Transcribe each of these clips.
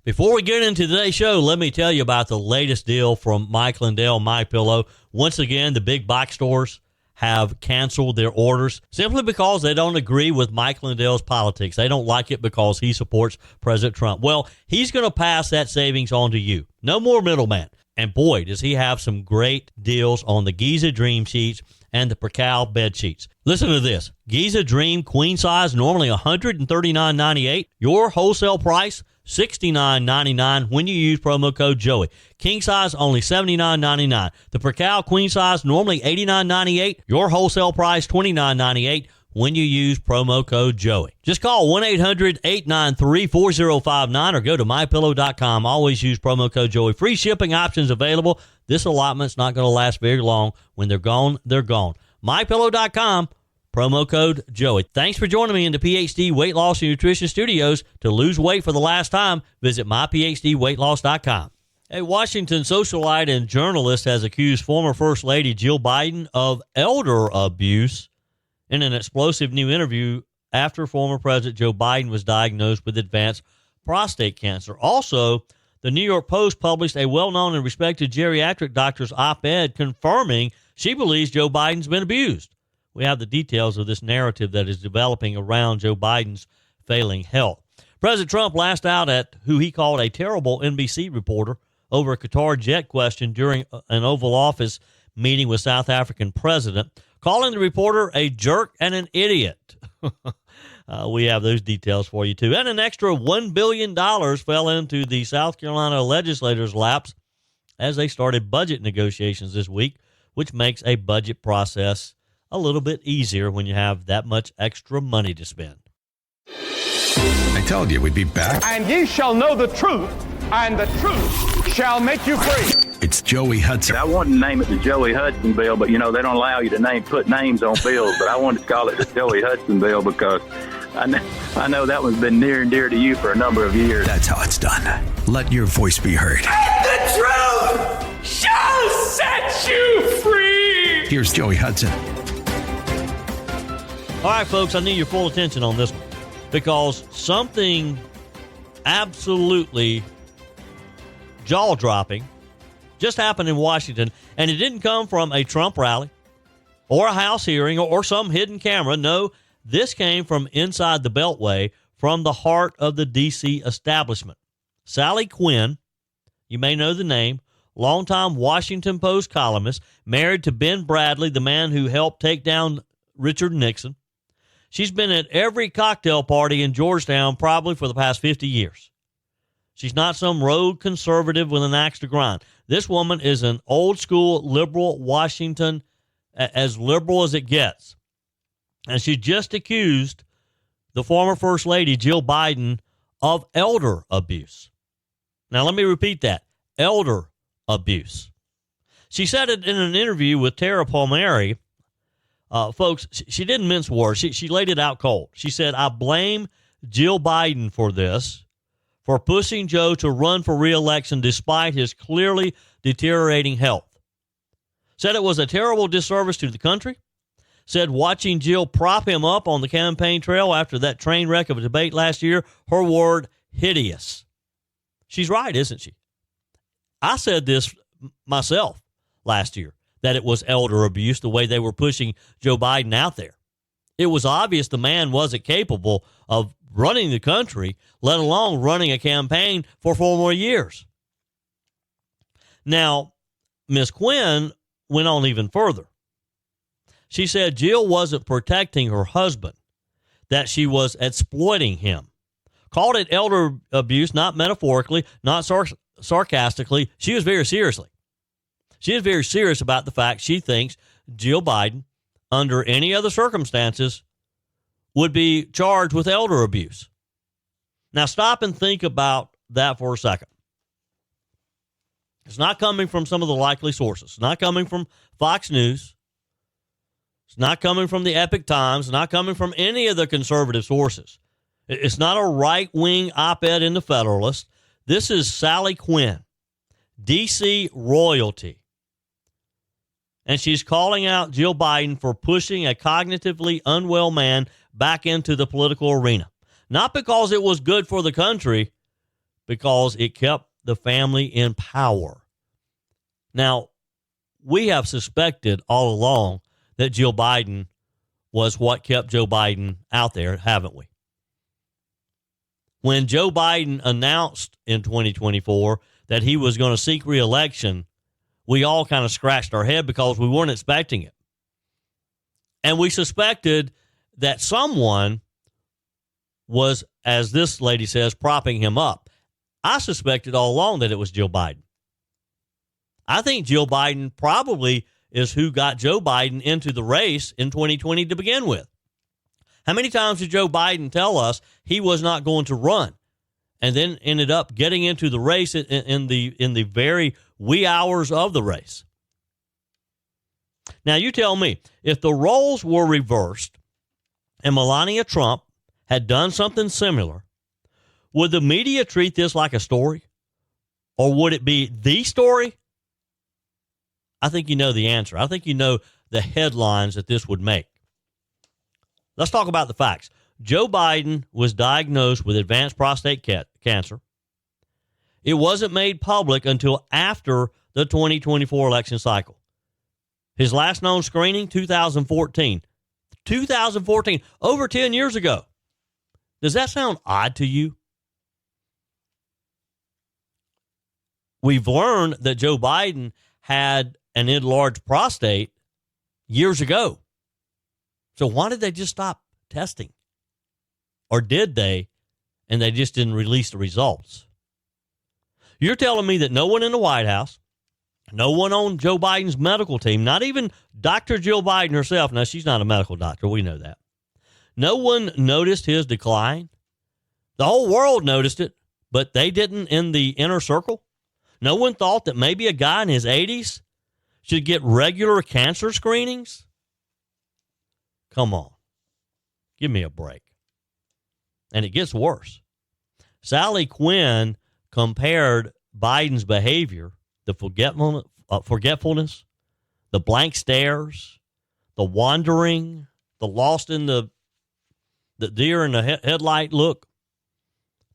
Before we get into today's show, let me tell you about the latest deal from Mike Lindell, MyPillow. Once again, the big box stores have canceled their orders simply because they don't agree with Mike Lindell's politics. They don't like it because he supports President Trump. Well, he's going to pass that savings on to you. No more middleman. And boy, does he have some great deals on the Giza Dream sheets and the Percal bed sheets. Listen to this. Giza Dream queen size, normally $139.98. Your wholesale price, $69.99 when you use promo code Joey. King size, only $79.99. The Percal queen size, normally $89.98. Your wholesale price, $29.98 when you use promo code Joey. Just call 1-800-893-4059 or go to mypillow.com. Always use promo code Joey. Free shipping options available. This allotment's not going to last very long. When they're gone, they're gone. mypillow.com. Promo code Joey. Thanks for joining me in the PhD Weight Loss and Nutrition Studios. To lose weight for the last time, visit myphdweightloss.com. A Washington socialite and journalist has accused former First Lady Jill Biden of elder abuse in an explosive new interview after former President Joe Biden was diagnosed with advanced prostate cancer. Also, the New York Post published a well-known and respected geriatric doctor's op-ed confirming she believes Joe Biden's been abused. We have the details of this narrative that is developing around Joe Biden's failing health. President Trump lashed out at who he called a terrible NBC reporter over a Qatar jet question during an Oval Office meeting with South African president, calling the reporter a jerk and an idiot. We have those details for you, too. And an extra $1 billion fell into the South Carolina legislators' laps as they started budget negotiations this week, which makes a budget process a little bit easier when you have that much extra money to spend. I told you we'd be back. And ye shall know the truth, and the truth shall make you free. It's Joey Hudson. I wanted to name it the Joey Hudson bill, but, they don't allow you to put names on bills. But I wanted to call it the Joey Hudson bill because I know that one's been near and dear to you for a number of years. That's how it's done. Let your voice be heard. And the truth shall set you free. Here's Joey Hudson. All right, folks, I need your full attention on this one because something absolutely jaw-dropping just happened in Washington, and it didn't come from a Trump rally or a House hearing or some hidden camera. No, this came from inside the Beltway, from the heart of the D.C. establishment. Sally Quinn, you may know the name, longtime Washington Post columnist, married to Ben Bradley, the man who helped take down Richard Nixon. She's been at every cocktail party in Georgetown probably for the past 50 years. She's not some rogue conservative with an axe to grind. This woman is an old-school liberal Washington, as liberal as it gets. And she just accused the former First Lady, Jill Biden, of elder abuse. Now, let me repeat that. Elder abuse. She said it in an interview with Tara Palmieri. Folks, she didn't mince words. She laid it out cold. She said, I blame Jill Biden for this, for pushing Joe to run for re-election despite his clearly deteriorating health. Said it was a terrible disservice to the country. Said watching Jill prop him up on the campaign trail after that train wreck of a debate last year, her word, hideous. She's right, isn't she? I said this myself last year, that it was elder abuse, the way they were pushing Joe Biden out there. It was obvious the man wasn't capable of running the country, let alone running a campaign for 4 more years. Now, Ms. Quinn went on even further. She said Jill wasn't protecting her husband, that she was exploiting him. Called it elder abuse, not metaphorically, not sarcastically. She was very seriously. She is very serious about the fact she thinks Jill Biden, under any other circumstances, would be charged with elder abuse. Now, stop and think about that for a second. It's not coming from some of the likely sources. It's not coming from Fox News. It's not coming from the Epoch Times. It's not coming from any of the conservative sources. It's not a right-wing op-ed in the Federalist. This is Sally Quinn, D.C. royalty. And she's calling out Jill Biden for pushing a cognitively unwell man back into the political arena. Not because it was good for the country, because it kept the family in power. Now, we have suspected all along that Jill Biden was what kept Joe Biden out there, haven't we? When Joe Biden announced in 2024 that he was going to seek re-election, we all kind of scratched our head because we weren't expecting it. And we suspected that someone was, as this lady says, propping him up. I suspected all along that it was Jill Biden. I think Jill Biden probably is who got Joe Biden into the race in 2020 to begin with. How many times did Joe Biden tell us he was not going to run and then ended up getting into the race in the very wee hours of the race? Now, you tell me, if the roles were reversed and Melania Trump had done something similar, would the media treat this like a story? Or would it be the story? I think you know the answer. I think you know the headlines that this would make. Let's talk about the facts. Joe Biden was diagnosed with advanced prostate cancer. It wasn't made public until after the 2024 election cycle. His last known screening, 2014. 2014, over 10 years ago. Does that sound odd to you? We've learned that Joe Biden had an enlarged prostate years ago. So why did they just stop testing? Or did they, and they just didn't release the results? You're telling me that no one in the White House, no one on Joe Biden's medical team, not even Dr. Jill Biden herself, now she's not a medical doctor, we know that. No one noticed his decline. The whole world noticed it, but they didn't in the inner circle. No one thought that maybe a guy in his 80s should get regular cancer screenings. Come on. Give me a break. And it gets worse. Sally Quinn compared Biden's behavior, the forgetfulness, the blank stares, the wandering, the lost in the deer in the headlight look,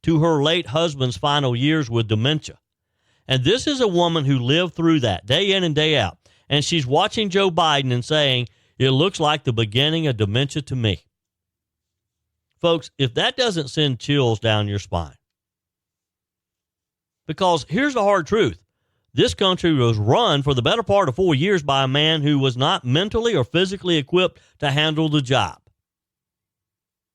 to her late husband's final years with dementia. And this is a woman who lived through that day in and day out. And she's watching Joe Biden and saying, it looks like the beginning of dementia to me. Folks, if that doesn't send chills down your spine. Because here's the hard truth. This country was run for the better part of 4 years by a man who was not mentally or physically equipped to handle the job.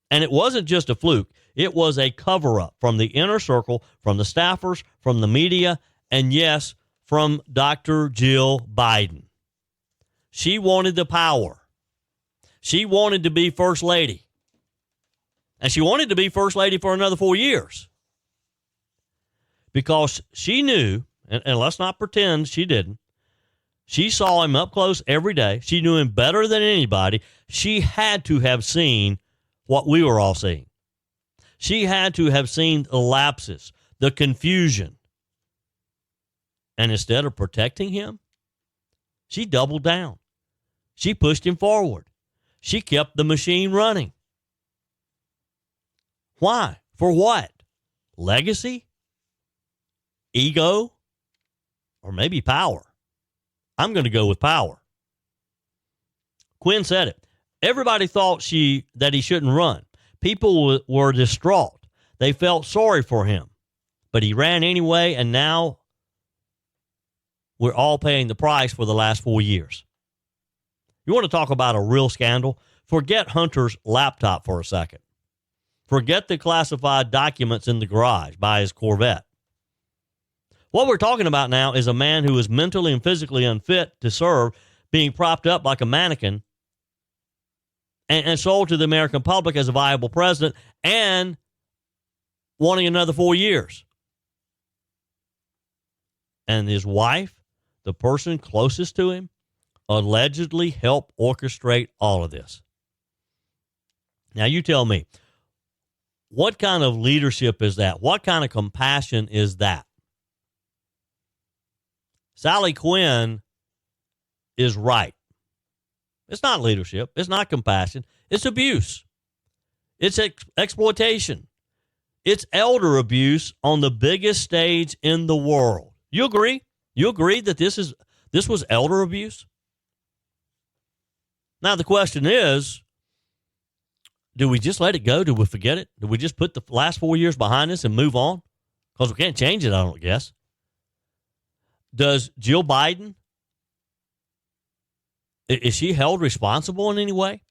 And it wasn't just a fluke. It was a cover-up from the inner circle, from the staffers, from the media, and yes, from Dr. Jill Biden. She wanted the power. She wanted to be First Lady. And she wanted to be First Lady for another 4 years. Because she knew, and let's not pretend she didn't, she saw him up close every day. She knew him better than anybody. She had to have seen what we were all seeing. She had to have seen the lapses, the confusion. And instead of protecting him, she doubled down. She pushed him forward. She kept the machine running. Why? For what? Legacy? Ego? Or maybe power? I'm going to go with power. Quinn said it. Everybody thought that he shouldn't run. People were distraught. They felt sorry for him. But he ran anyway, and now we're all paying the price for the last 4 years. You want to talk about a real scandal? Forget Hunter's laptop for a second. Forget the classified documents in the garage by his Corvette. What we're talking about now is a man who is mentally and physically unfit to serve, being propped up like a mannequin and sold to the American public as a viable president and wanting another 4 years. And his wife, the person closest to him, allegedly helped orchestrate all of this. Now, you tell me, what kind of leadership is that? What kind of compassion is that? Sally Quinn is right. It's not leadership. It's not compassion. It's abuse. It's exploitation. It's elder abuse on the biggest stage in the world. You agree? You agree that this was elder abuse? Now, the question is, do we just let it go? Do we forget it? Do we just put the last 4 years behind us and move on? Because we can't change it, I don't guess. Does Jill Biden, is she held responsible in any way?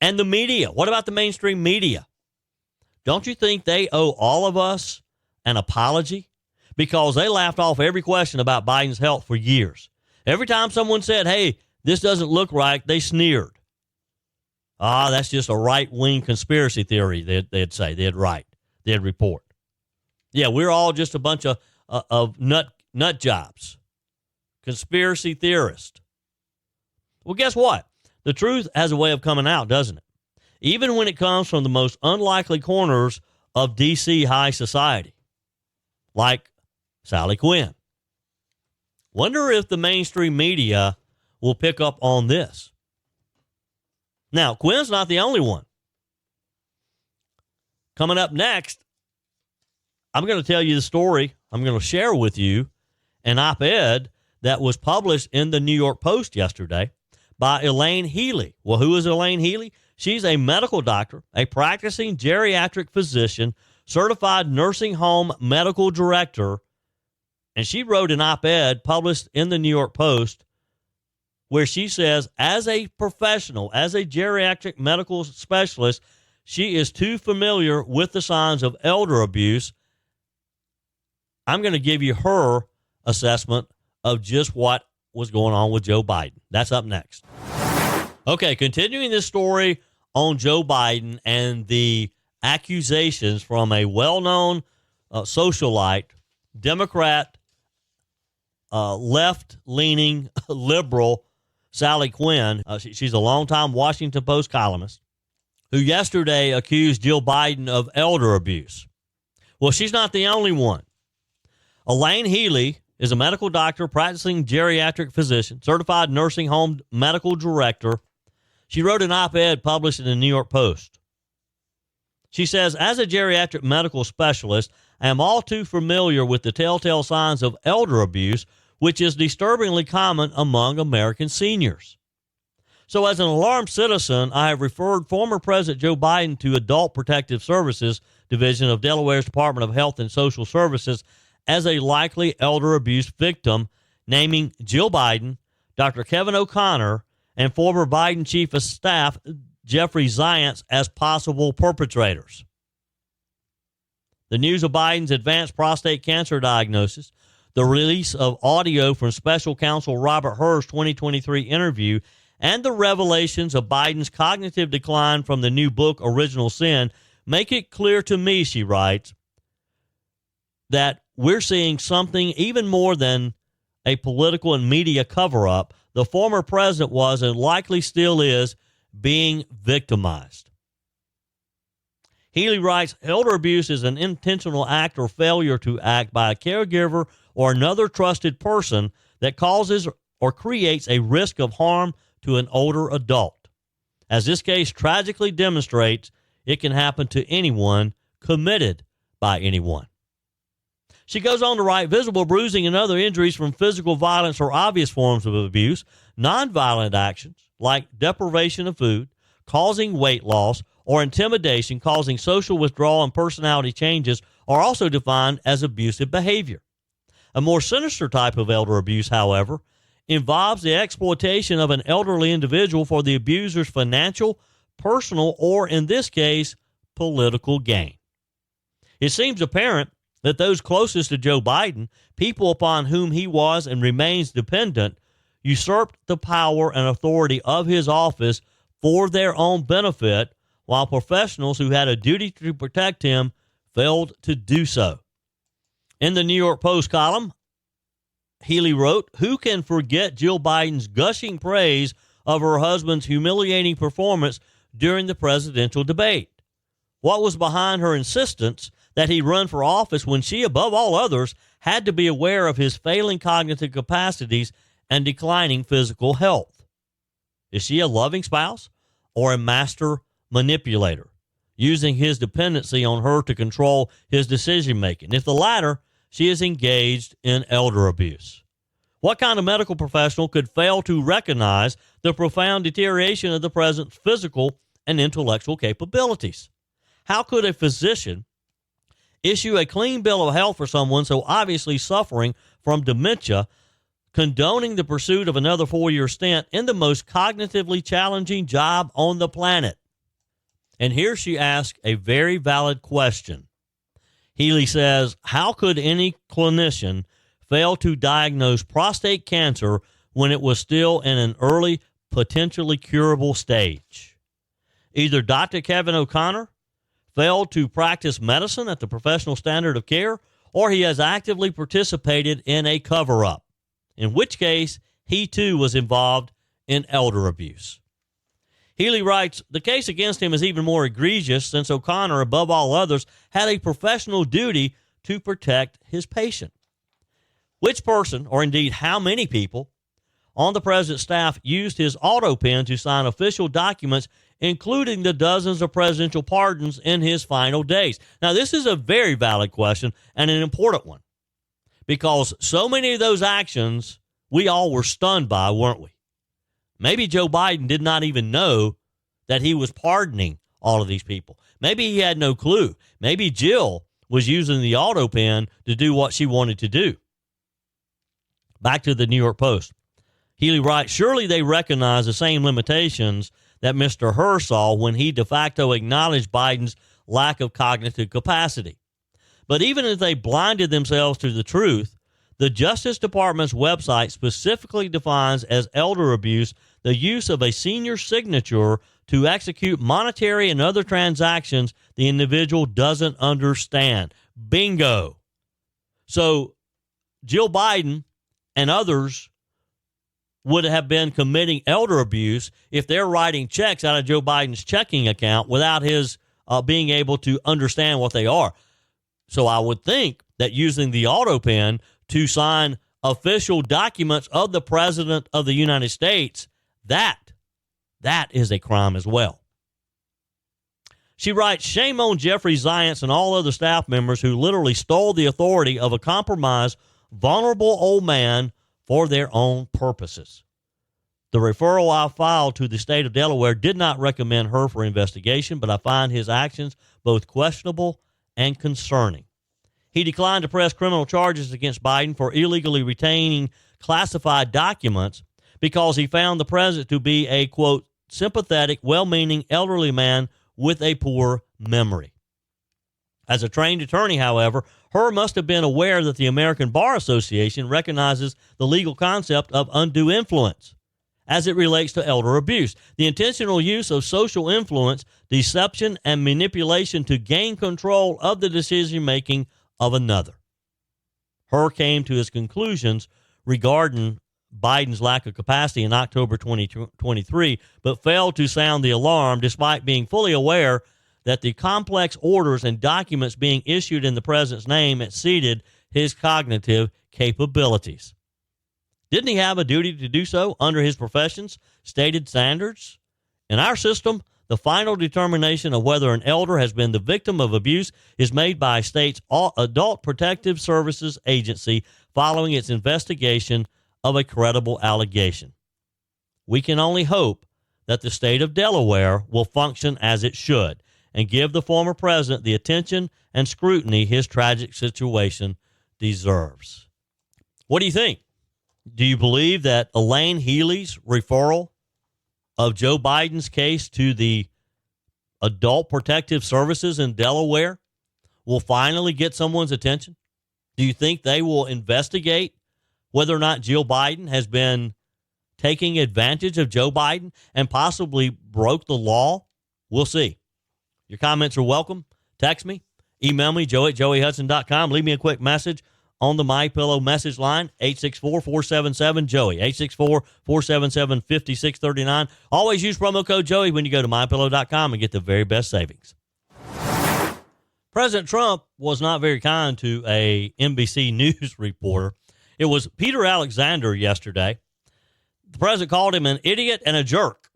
And the media, what about the mainstream media? Don't you think they owe all of us an apology? Because they laughed off every question about Biden's health for years. Every time someone said, hey, this doesn't look right, they sneered. That's just a right-wing conspiracy theory, they'd say. They'd write. They'd report. Yeah, we're all just a bunch of nut jobs, conspiracy theorists. Well, guess what? The truth has a way of coming out, doesn't it? Even when it comes from the most unlikely corners of D.C. high society, like Sally Quinn. Wonder if the mainstream media will pick up on this. Now, Quinn's not the only one. Coming up next, I'm going to tell you the story. I'm going to share with you an op-ed that was published in the New York Post yesterday by Elaine Healy. Well, who is Elaine Healy? She's a medical doctor, a practicing geriatric physician, certified nursing home medical director, and she wrote an op-ed published in the New York Post where she says, as a professional, as a geriatric medical specialist, she is too familiar with the signs of elder abuse. I'm going to give you her assessment of just what was going on with Joe Biden. That's up next. Okay, continuing this story on Joe Biden and the accusations from a well-known socialite, Democrat, left-leaning liberal, Sally Quinn. She's a longtime Washington Post columnist who yesterday accused Jill Biden of elder abuse. Well, she's not the only one. Elaine Healy is a medical doctor, practicing geriatric physician, certified nursing home medical director. She wrote an op-ed published in the New York Post. She says, as a geriatric medical specialist, I am all too familiar with the telltale signs of elder abuse, which is disturbingly common among American seniors. So as an alarmed citizen, I have referred former President Joe Biden to Adult Protective Services Division of Delaware's Department of Health and Social Services as a likely elder abuse victim, naming Jill Biden, Dr. Kevin O'Connor, and former Biden Chief of Staff Jeffrey Zients as possible perpetrators. The news of Biden's advanced prostate cancer diagnosis, the release of audio from Special Counsel Robert Hur's 2023 interview, and the revelations of Biden's cognitive decline from the new book, Original Sin, make it clear to me, she writes, that we're seeing something even more than a political and media cover-up. The former president was, and likely still is, being victimized. Healy writes, elder abuse is an intentional act or failure to act by a caregiver or another trusted person that causes or creates a risk of harm to an older adult. As this case tragically demonstrates, it can happen to anyone committed by anyone. She goes on to write, visible bruising and other injuries from physical violence are obvious forms of abuse. Nonviolent actions like deprivation of food, causing weight loss, or intimidation causing social withdrawal and personality changes are also defined as abusive behavior. A more sinister type of elder abuse, however, involves the exploitation of an elderly individual for the abuser's financial, personal, or in this case, political gain. It seems apparent that those closest to Joe Biden, people upon whom he was and remains dependent, usurped the power and authority of his office for their own benefit, while professionals who had a duty to protect him failed to do so. In the New York Post column, Healy wrote, who can forget Jill Biden's gushing praise of her husband's humiliating performance during the presidential debate? What was behind her insistence that he run for office when she, above all others, had to be aware of his failing cognitive capacities and declining physical health? Is she a loving spouse or a master manipulator? using his dependency on her to control his decision-making. If the latter, she is engaged in elder abuse. What kind of medical professional could fail to recognize the profound deterioration of the president's physical and intellectual capabilities? How could a physician issue a clean bill of health for someone so obviously suffering from dementia, condoning the pursuit of another 4-year stint in the most cognitively challenging job on the planet? And here she asks a very valid question. Healy says, how could any clinician fail to diagnose prostate cancer when it was still in an early, potentially curable stage? Either Dr. Kevin O'Connor failed to practice medicine at the professional standard of care, or he has actively participated in a cover-up, in which case he too was involved in elder abuse. Healy writes, the case against him is even more egregious since O'Connor, above all others, had a professional duty to protect his patient. Which person, or indeed how many people, on the president's staff used his auto pen to sign official documents, including the dozens of presidential pardons in his final days? Now, this is a very valid question and an important one, because so many of those actions we all were stunned by, weren't we? Maybe Joe Biden did not even know that he was pardoning all of these people. Maybe he had no clue. Maybe Jill was using the auto pen to do what she wanted to do. Back to the New York Post. Healy writes, surely they recognize the same limitations that Mr. Herr saw when he de facto acknowledged Biden's lack of cognitive capacity. But even if they blinded themselves to the truth, the Justice Department's website specifically defines as elder abuse the use of a senior signature to execute monetary and other transactions the individual doesn't understand. Bingo. So Jill Biden and others would have been committing elder abuse if they're writing checks out of Joe Biden's checking account without his being able to understand what they are. So I would think that using the auto pen to sign official documents of the President of the United States, that is a crime as well. She writes, shame on Jeffrey Zients and all other staff members who literally stole the authority of a compromised, vulnerable old man for their own purposes. The referral I filed to the state of Delaware did not recommend her for investigation, but I find his actions both questionable and concerning. He declined to press criminal charges against Biden for illegally retaining classified documents because he found the president to be a, quote, sympathetic, well-meaning elderly man with a poor memory. As a trained attorney, however, Herr must have been aware that the American Bar Association recognizes the legal concept of undue influence as it relates to elder abuse, the intentional use of social influence, deception, and manipulation to gain control of the decision-making of another. Herr came to his conclusions regarding Biden's lack of capacity in October 2023, but failed to sound the alarm despite being fully aware that the complex orders and documents being issued in the president's name exceeded his cognitive capabilities. Didn't he have a duty to do so under his profession's stated standards? In our system, the final determination of whether an elder has been the victim of abuse is made by a state's Adult Protective Services Agency following its investigation of a credible allegation. We can only hope that the state of Delaware will function as it should and give the former president the attention and scrutiny his tragic situation deserves. What do you think? Do you believe that Elaine Healy's referral of Joe Biden's case to the Adult Protective Services in Delaware will finally get someone's attention? Do you think they will investigate whether or not Jill Biden has been taking advantage of Joe Biden and possibly broke the law? We'll see. Your comments are welcome. Text me, email me, joe@joeyhudson.com. Leave me a quick message on the MyPillow message line, 864-477-JOEY, 864-477-5639. Always use promo code Joey when you go to MyPillow.com and get the very best savings. President Trump was not very kind to a NBC News reporter. It was Peter Alexander yesterday. The president called him an idiot and a jerk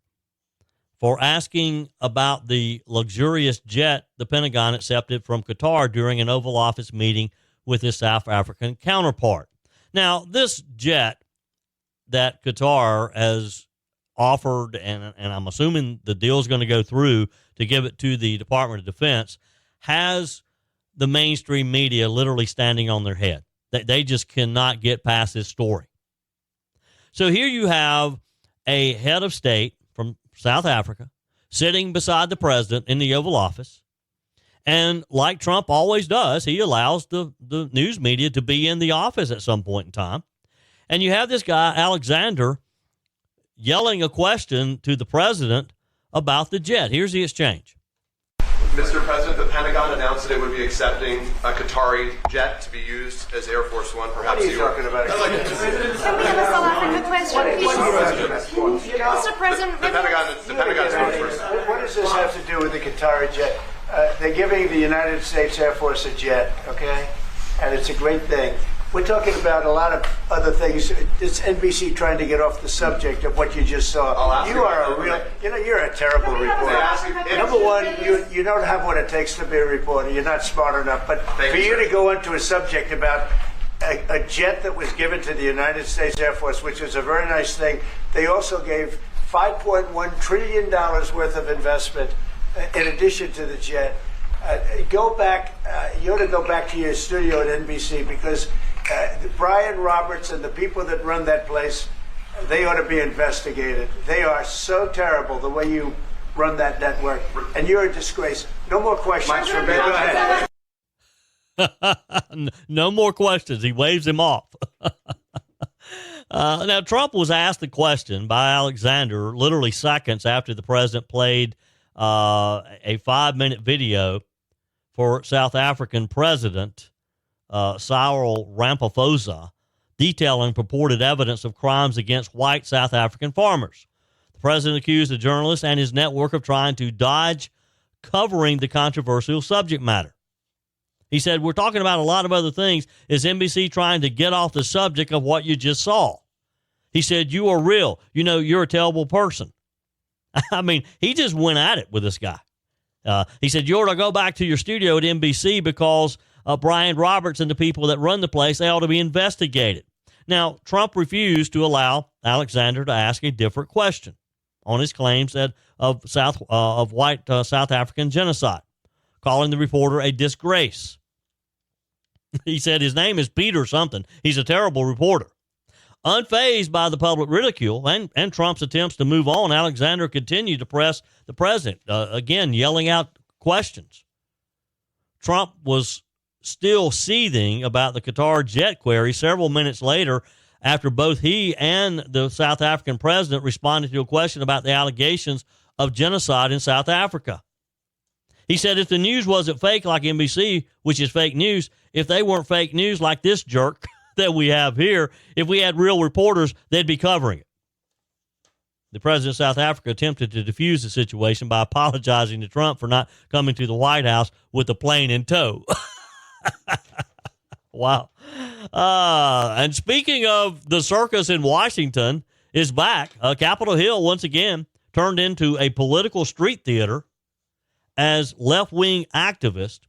for asking about the luxurious jet the Pentagon accepted from Qatar during an Oval Office meeting with his South African counterpart. Now, this jet that Qatar has offered, and I'm assuming the deal is going to go through to give it to the Department of Defense, has the mainstream media literally standing on their head. They just cannot get past this story. So here you have a head of state from South Africa sitting beside the president in the Oval Office. And like Trump always does, he allows the news media to be in the office at some point in time. And you have this guy, Alexander, yelling a question to the president about the jet. Here's the exchange. Mr. President, the Pentagon announced that it would be accepting a Qatari jet to be used as Air Force One. Perhaps what are you talking about? Can we have a South Africa question, please? Mr. President, the Pentagon spokesperson. What does this have to do with the Qatari jet? They're giving the United States Air Force a jet, okay? And it's a great thing. We're talking about a lot of other things. It's NBC trying to get off the subject of what you just saw. You are a real, you're a terrible reporter. Number one, you don't have what it takes to be a reporter. You're not smart enough. But for you to go into a subject about a jet that was given to the United States Air Force, which is a very nice thing, they also gave $5.1 trillion worth of investment in addition to the jet. Go back. You ought to go back to your studio at NBC because Brian Roberts and the people that run that place, they ought to be investigated. They are so terrible the way you run that network, and you're a disgrace. No more questions from me. Go ahead. No more questions. He waves him off. Now, Trump was asked the question by Alexander literally seconds after the president played a 5-minute video for South African President Cyril Ramaphosa detailing purported evidence of crimes against white South African farmers. The president accused the journalist and his network of trying to dodge covering the controversial subject matter. He said, "We're talking about a lot of other things. Is NBC trying to get off the subject of what you just saw?" He said, "You are real. You're a terrible person." I mean, he just went at it with this guy. He said, "You ought to go back to your studio at NBC because Brian Roberts and the people that run the place, they ought to be investigated." Now, Trump refused to allow Alexander to ask a different question on his claims of white South African genocide, calling the reporter a disgrace. He said his name is Peter something. He's a terrible reporter. Unfazed by the public ridicule and Trump's attempts to move on, Alexander continued to press the president, again yelling out questions. Trump was still seething about the Qatar jet query several minutes later after both he and the South African president responded to a question about the allegations of genocide in South Africa. He said if the news wasn't fake like NBC, which is fake news, if they weren't fake news like this jerk that we have here, if we had real reporters, they'd be covering it. The president of South Africa attempted to defuse the situation by apologizing to Trump for not coming to the White House with a plane in tow. Wow. And speaking of the circus in Washington is back. Capitol Hill once again turned into a political street theater as left-wing activists,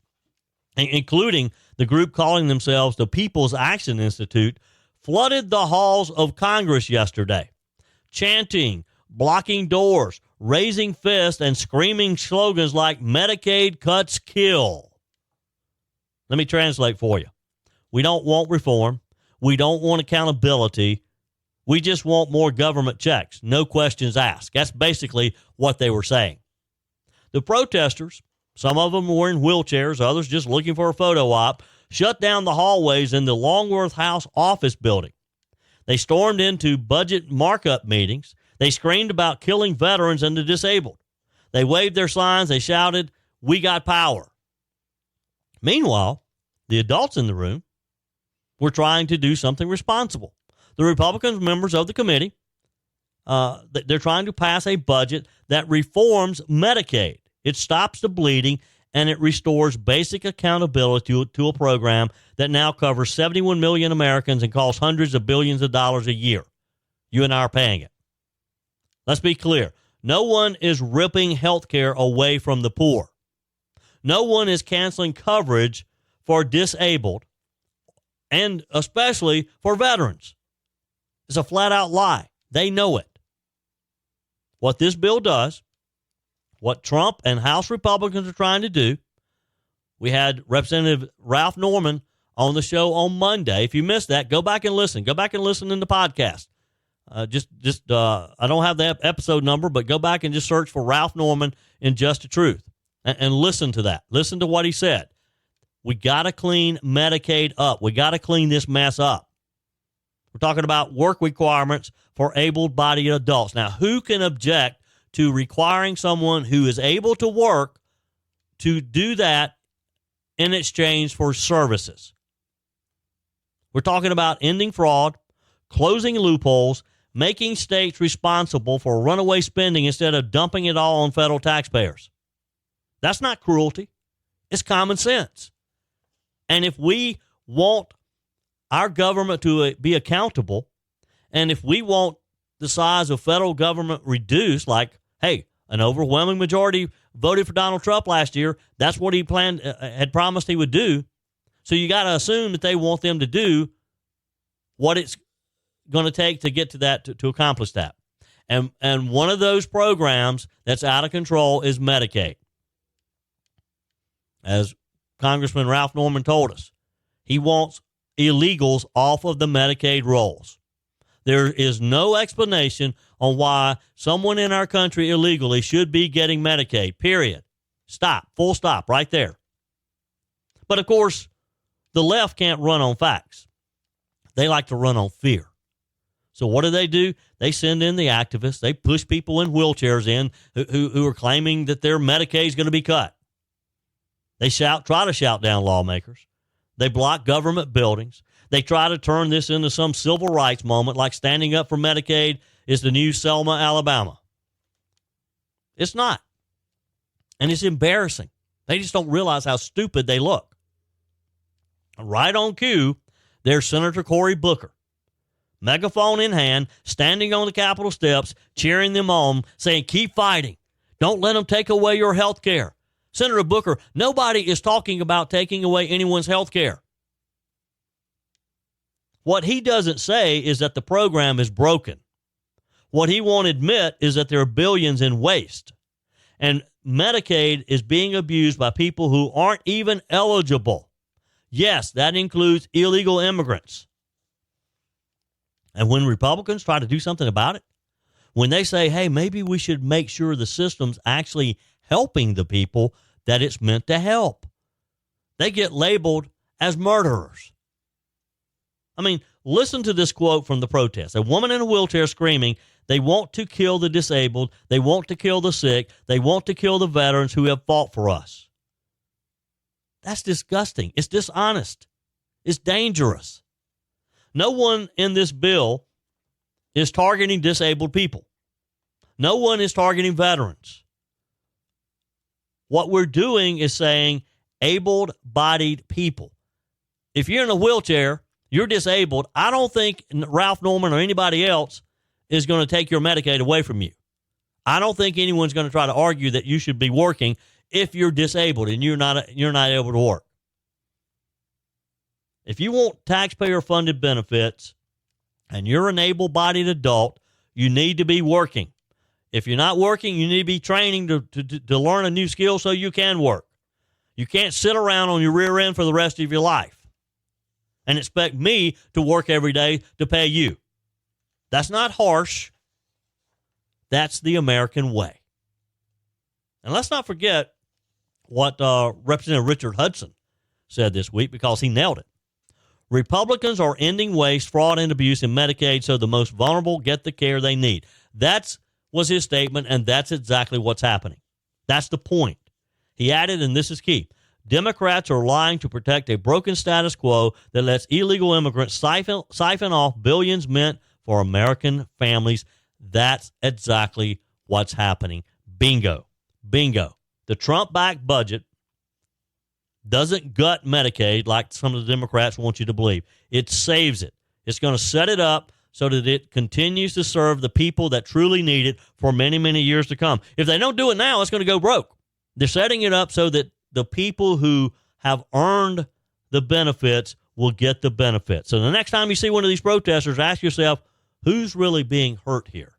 including the group calling themselves the People's Action Institute, flooded the halls of Congress yesterday, chanting, blocking doors, raising fists, and screaming slogans like Medicaid cuts kill. Let me translate for you. We don't want reform. We don't want accountability. We just want more government checks. No questions asked. That's basically what they were saying. The protesters, some of them were in wheelchairs, others just looking for a photo op, shut down the hallways in the Longworth House office building. They stormed into budget markup meetings. They screamed about killing veterans and the disabled. They waved their signs. They shouted, "We got power." Meanwhile, the adults in the room were trying to do something responsible. The Republican members of the committee, they're trying to pass a budget that reforms Medicaid. It stops the bleeding, and it restores basic accountability to a program that now covers 71 million Americans and costs hundreds of billions of dollars a year. You and I are paying it. Let's be clear. No one is ripping health care away from the poor. No one is canceling coverage for disabled and especially for veterans. It's a flat-out lie. They know it. What this bill does, what Trump and House Republicans are trying to do, we had Representative Ralph Norman on the show on Monday. If you missed that, go back and listen. Go back and listen in the podcast. I don't have the episode number, but go back and just search for Ralph Norman in Just the Truth and listen to that. Listen to what he said. We got to clean Medicaid up. We got to clean this mess up. We're talking about work requirements for able-bodied adults. Now, who can object to requiring someone who is able to work to do that in exchange for services? We're talking about ending fraud, closing loopholes, making states responsible for runaway spending instead of dumping it all on federal taxpayers. That's not cruelty. It's common sense. And if we want our government to be accountable, and if we want the size of federal government reduced, like, hey, an overwhelming majority voted for Donald Trump last year, that's what he had promised he would do. So you got to assume that they want them to do what it's going to take to get to that, to accomplish that. And one of those programs that's out of control is Medicaid. As Congressman Ralph Norman told us, he wants illegals off of the Medicaid rolls. There is no explanation on why someone in our country illegally should be getting Medicaid, period. Stop, full stop, right there. But, of course, the left can't run on facts. They like to run on fear. So what do? They send in the activists. They push people in wheelchairs in who are claiming that their Medicaid is going to be cut. They try to shout down lawmakers. They block government buildings. They try to turn this into some civil rights moment, like standing up for Medicaid is the new Selma, Alabama. It's not. And it's embarrassing. They just don't realize how stupid they look. Right on cue, there's Senator Cory Booker, megaphone in hand, standing on the Capitol steps, cheering them on, saying, keep fighting. Don't let them take away your health care. Senator Booker, nobody is talking about taking away anyone's health care. What he doesn't say is that the program is broken. What he won't admit is that there are billions in waste. And Medicaid is being abused by people who aren't even eligible. Yes, that includes illegal immigrants. And when Republicans try to do something about it, when they say, hey, maybe we should make sure the system's actually helping the people that it's meant to help, they get labeled as murderers. I mean, listen to this quote from the protest. A woman in a wheelchair screaming, they want to kill the disabled, they want to kill the sick, they want to kill the veterans who have fought for us. That's disgusting. It's dishonest. It's dangerous. No one in this bill is targeting disabled people. No one is targeting veterans. What we're doing is saying able-bodied people. If you're in a wheelchair, you're disabled, I don't think Ralph Norman or anybody else is going to take your Medicaid away from you. I don't think anyone's going to try to argue that you should be working if you're disabled and you're not able to work. If you want taxpayer-funded benefits and you're an able-bodied adult, you need to be working. If you're not working, you need to be training to learn a new skill so you can work. You can't sit around on your rear end for the rest of your life and expect me to work every day to pay you. That's not harsh. That's the American way. And let's not forget what Representative Richard Hudson said this week, because he nailed it. Republicans are ending waste, fraud, and abuse in Medicaid so the most vulnerable get the care they need. That was his statement, and that's exactly what's happening. That's the point. He added, and this is key, Democrats are lying to protect a broken status quo that lets illegal immigrants siphon off billions meant for American families. That's exactly what's happening. Bingo. Bingo. The Trump-backed budget doesn't gut Medicaid like some of the Democrats want you to believe. It saves it. It's going to set it up so that it continues to serve the people that truly need it for many, many years to come. If they don't do it now, it's going to go broke. They're setting it up so that the people who have earned the benefits will get the benefits. So the next time you see one of these protesters, ask yourself, who's really being hurt here?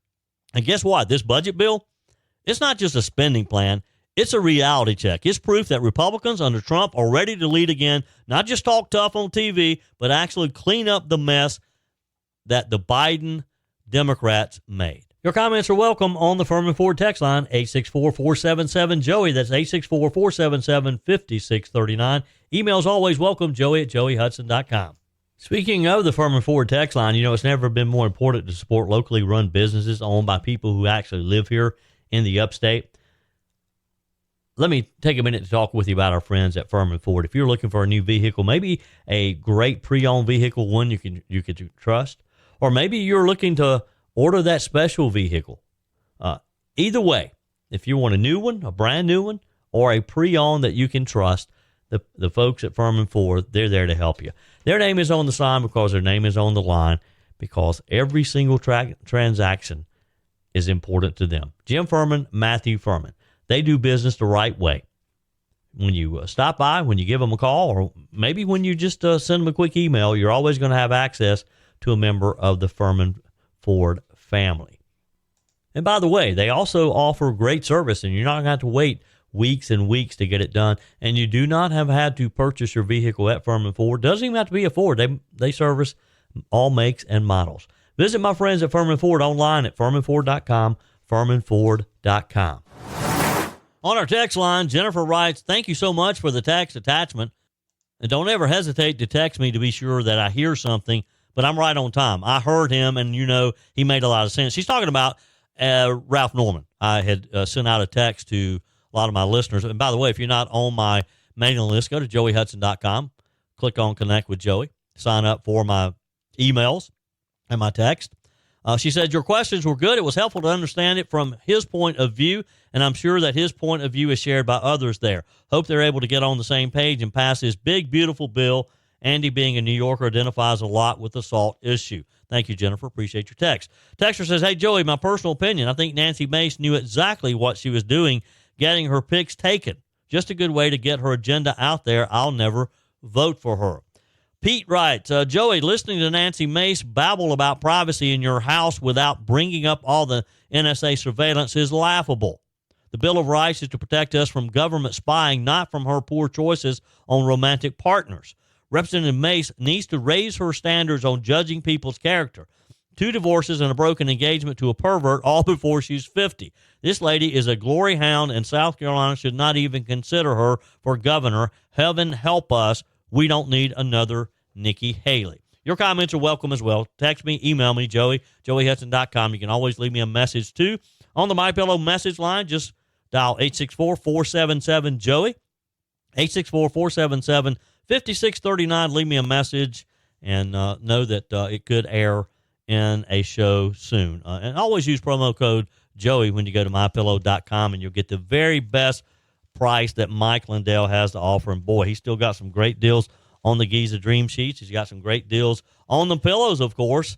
And guess what? This budget bill, it's not just a spending plan. It's a reality check. It's proof that Republicans under Trump are ready to lead again, not just talk tough on TV, but actually clean up the mess that the Biden Democrats made. Your comments are welcome on the Firmin Ford text line, 864-477-JOEY. That's 864-477-5639. Emails always welcome, joey@joeyhudson.com. Speaking of the Firmin Ford text line, it's never been more important to support locally run businesses owned by people who actually live here in the upstate. Let me take a minute to talk with you about our friends at Firmin Ford. If you're looking for a new vehicle, maybe a great pre-owned vehicle, one you can trust, or maybe you're looking to order that special vehicle. Either way, if you want a new one, a brand new one, or a pre-owned that you can trust, the folks at Firmin Ford, they're there to help you. Their name is on the sign because their name is on the line, because every single transaction is important to them. Jim Firmin, Matthew Firmin. They do business the right way. When you stop by, when you give them a call, or maybe when you just send them a quick email, you're always going to have access to a member of the Firmin Ford family. And by the way, they also offer great service, and you're not going to have to wait weeks and weeks to get it done. And you do not have had to purchase your vehicle at Firmin Ford. Doesn't even have to be a Ford. They service all makes and models. Visit my friends at Firmin Ford online at firminford.com, firminford.com. On our text line, Jennifer writes, thank you so much for the text attachment. And don't ever hesitate to text me to be sure that I hear something, but I'm right on time. I heard him, and he made a lot of sense. She's talking about Ralph Norman. I had sent out a text to a lot of my listeners. And by the way, if you're not on my mailing list, go to joeyhudson.com, click on Connect with Joey, sign up for my emails and my text. She said, your questions were good. It was helpful to understand it from his point of view, and I'm sure that his point of view is shared by others there. Hope they're able to get on the same page and pass this big, beautiful bill. Andy, being a New Yorker, identifies a lot with the SALT issue. Thank you, Jennifer. Appreciate your text. Texter says, hey, Joey, my personal opinion, I think Nancy Mace knew exactly what she was doing, getting her picks taken. Just a good way to get her agenda out there. I'll never vote for her. Pete writes, Joey, listening to Nancy Mace babble about privacy in your house without bringing up all the NSA surveillance is laughable. The Bill of Rights is to protect us from government spying, not from her poor choices on romantic partners. Representative Mace needs to raise her standards on judging people's character. 2 divorces and a broken engagement to a pervert all before she's 50. This lady is a glory hound, and South Carolina should not even consider her for governor. Heaven help us. We don't need another Nikki Haley. Your comments are welcome as well. Text me, email me, joeyhudson.com. You can always leave me a message, too. On the MyPillow message line, just dial 864-477-JOEY, 864-477-5639. Leave me a message and know that it could air in a show soon. And always use promo code Joey when you go to MyPillow.com, and you'll get the very best price that Mike Lindell has to offer. And boy, he's still got some great deals on the Giza Dream Sheets. He's got some great deals on the pillows, of course,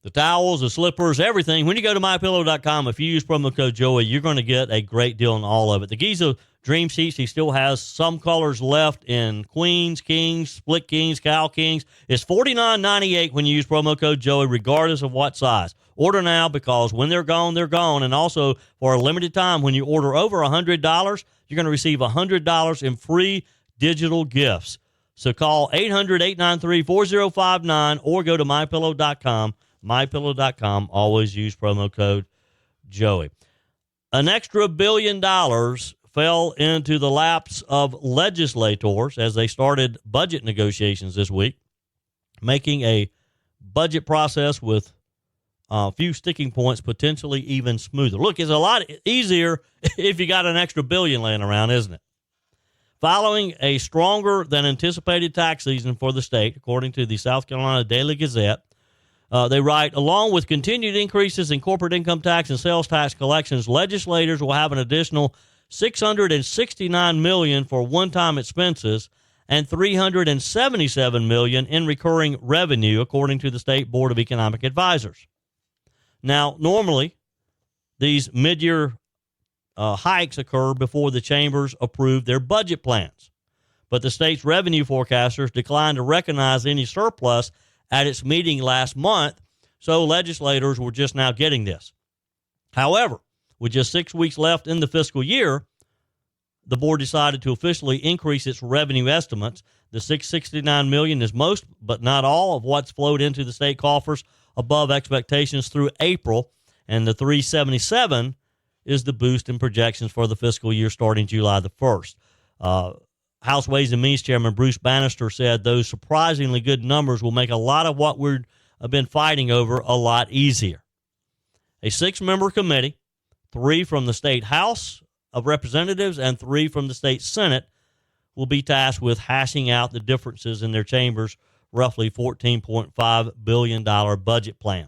the towels, the slippers, everything. When you go to MyPillow.com, if you use promo code Joey, you're going to get a great deal on all of it. The Giza Dream Sheets, he still has some colors left in queens, kings, split kings, cow kings. It's $49.98 when you use promo code Joey, regardless of what size. Order now, because when they're gone, they're gone. And also, for a limited time, when you order over $100, you're going to receive $100 in free digital gifts. So call 800-893-4059 or go to MyPillow.com. MyPillow.com. Always use promo code Joey. An extra $1 billion fell into the laps of legislators as they started budget negotiations this week, making a budget process with a few sticking points potentially even smoother. Look, it's a lot easier if you got an extra $1 billion laying around, isn't it? Following a stronger than anticipated tax season for the state, according to the South Carolina Daily Gazette, they write, along with continued increases in corporate income tax and sales tax collections, legislators will have an additional $669 million for one-time expenses and $377 million in recurring revenue, according to the State Board of Economic Advisors. Now, normally, these mid-year hikes occur before the chambers approve their budget plans. But the state's revenue forecasters declined to recognize any surplus at its meeting last month, so legislators were just now getting this. However, with just 6 weeks left in the fiscal year, the board decided to officially increase its revenue estimates. The $669 million is most, but not all, of what's flowed into the state coffers above expectations through April, and the $377 is the boost in projections for the fiscal year starting July the 1st. House Ways and Means Chairman Bruce Bannister said those surprisingly good numbers will make a lot of what we've been fighting over a lot easier. A 6-member committee, 3 from the state House of Representatives and 3 from the state Senate, will be tasked with hashing out the differences in their chambers' roughly $14.5 billion budget plan.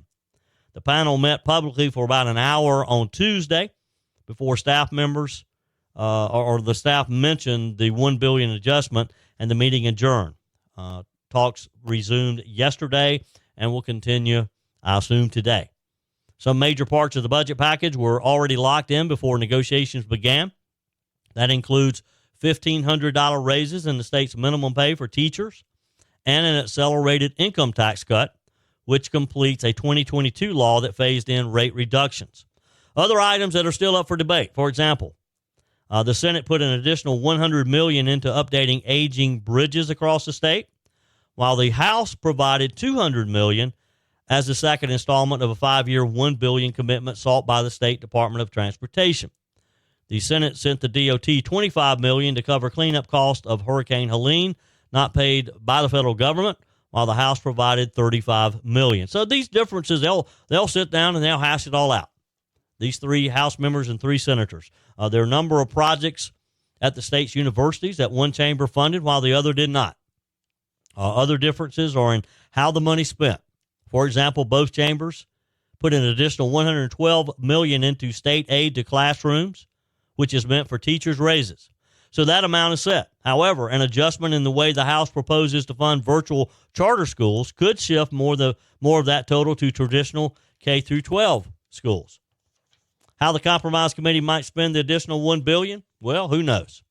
The panel met publicly for about an hour on Tuesday before staff members or the staff mentioned the $1 billion adjustment, and the meeting adjourned. Talks resumed yesterday and will continue, I assume, today. Some major parts of the budget package were already locked in before negotiations began. That includes $1,500 raises in the state's minimum pay for teachers and an accelerated income tax cut, which completes a 2022 law that phased in rate reductions. Other items that are still up for debate, for example, the Senate put an additional $100 million into updating aging bridges across the state, while the House provided $200 million as the second installment of a 5-year $1 billion commitment sought by the State Department of Transportation. The Senate sent the DOT $25 million to cover cleanup costs of Hurricane Helene, not paid by the federal government, while the House provided $35 million. So these differences, they'll sit down and they'll hash it all out. These 3 House members and 3 senators. There are a number of projects at the state's universities that one chamber funded while the other did not. Other differences are in how the money's spent. For example, both chambers put an additional $112 million into state aid to classrooms, which is meant for teachers' raises. So that amount is set. However, an adjustment in the way the House proposes to fund virtual charter schools could shift more of that total to traditional K-12 schools. How the Compromise Committee might spend the additional $1 billion? Well, who knows?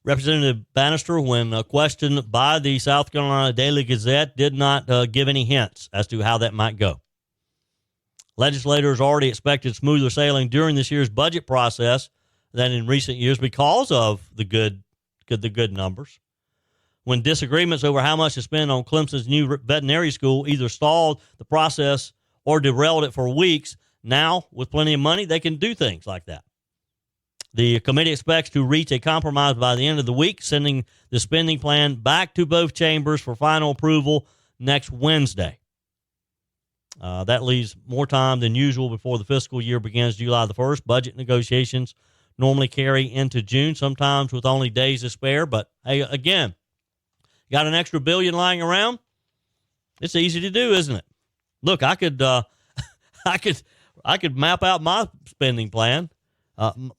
Representative Bannister, when questioned by the South Carolina Daily Gazette, did not give any hints as to how that might go. Legislators already expected smoother sailing during this year's budget process than in recent years because of the good numbers. When disagreements over how much to spend on Clemson's new veterinary school either stalled the process or derailed it for weeks, now, with plenty of money, they can do things like that. The committee expects to reach a compromise by the end of the week, sending the spending plan back to both chambers for final approval next Wednesday. That leaves more time than usual before the fiscal year begins July the 1st. Budget negotiations normally carry into June, sometimes with only days to spare. But, hey, again, got an extra $1 billion lying around? It's easy to do, isn't it? Look, I could map out my spending plan.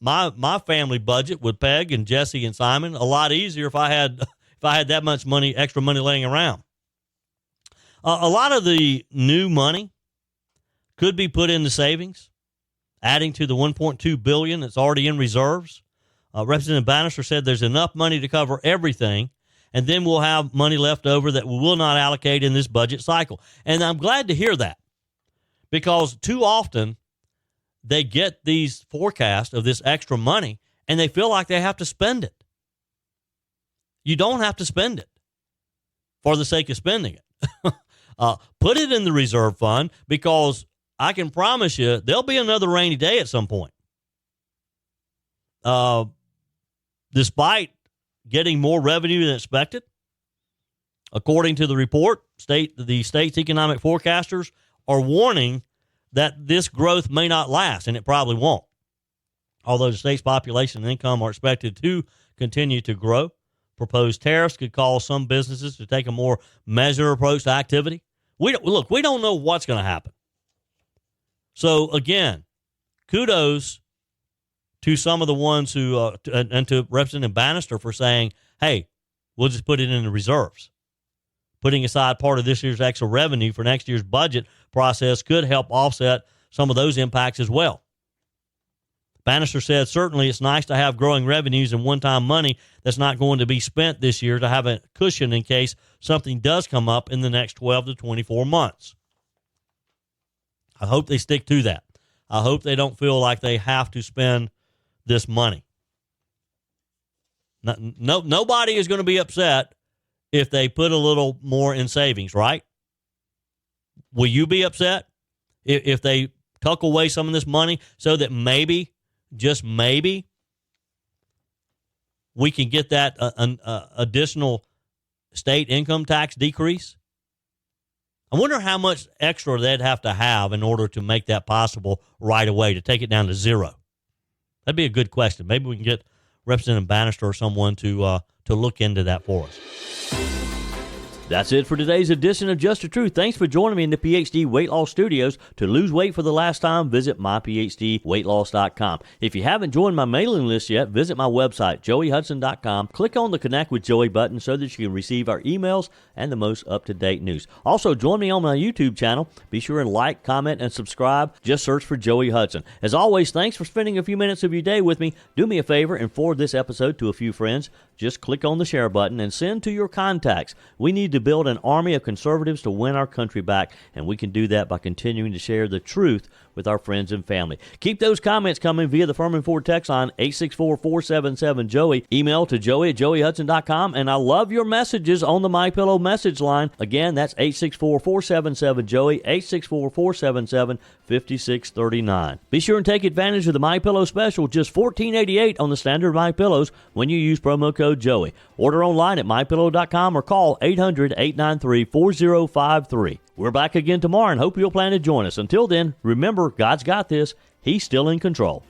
My family budget with Peg and Jesse and Simon a lot easier if I had that much money, extra money laying around. A lot of the new money could be put into savings, adding to the $1.2 billion that's already in reserves. Representative Bannister said there's enough money to cover everything, and then we'll have money left over that we will not allocate in this budget cycle. And I'm glad to hear that, because too often they get these forecasts of this extra money and they feel like they have to spend it. You don't have to spend it for the sake of spending it. Put it in the reserve fund, because I can promise you there'll be another rainy day at some point. Despite getting more revenue than expected, according to the report, the state's economic forecasters are warning that this growth may not last, and it probably won't. Although the state's population and income are expected to continue to grow, proposed tariffs could cause some businesses to take a more measured approach to activity. We don't know what's going to happen. So, again, kudos to some of the ones who, and to Representative Bannister for saying, hey, We'll just put it in the reserves. Putting aside part of this year's extra revenue for next year's budget process could help offset some of those impacts as well. Bannister said, certainly it's nice to have growing revenues and one-time money that's not going to be spent this year to have a cushion in case something does come up in the next 12 to 24 months. I hope they stick to that. I hope they don't feel like they have to spend this money. Nobody is going to be upset if they put a little more in savings, right? Will you be upset if they tuck away some of this money so that maybe, just maybe, we can get that additional state income tax decrease? I wonder how much extra they'd have to have in order to make that possible right away, to take it down to zero. That'd be a good question. Maybe we can get Representative Bannister or someone to look into that for us. That's it for today's edition of Just the Truth. Thanks for joining me in the PhD Weight Loss Studios. To lose weight for the last time, visit myphdweightloss.com. If you haven't joined my mailing list yet, visit my website, joeyhudson.com. Click on the Connect with Joey button so that you can receive our emails and the most up-to-date news. Also, join me on my YouTube channel. Be sure and like, comment, and subscribe. Just search for Joey Hudson. As always, thanks for spending a few minutes of your day with me. Do me a favor and forward this episode to a few friends. Just click on the share button and send to your contacts. We need to build an army of conservatives to win our country back, and we can do that by continuing to share the truth with our friends and family. Keep those comments coming via the Firmin Ford text line, 864-477-JOEY. Email to joey@joeyhudson.com, and I love your messages on the MyPillow message line. Again, that's 864-477-JOEY, 864-477-5639. Be sure and take advantage of the MyPillow special, just $14.88 on the standard MyPillows when you use promo code Joey. Order online at mypillow.com or call 800-893-4053. We're back again tomorrow and hope you'll plan to join us. Until then, remember, God's got this. He's still in control.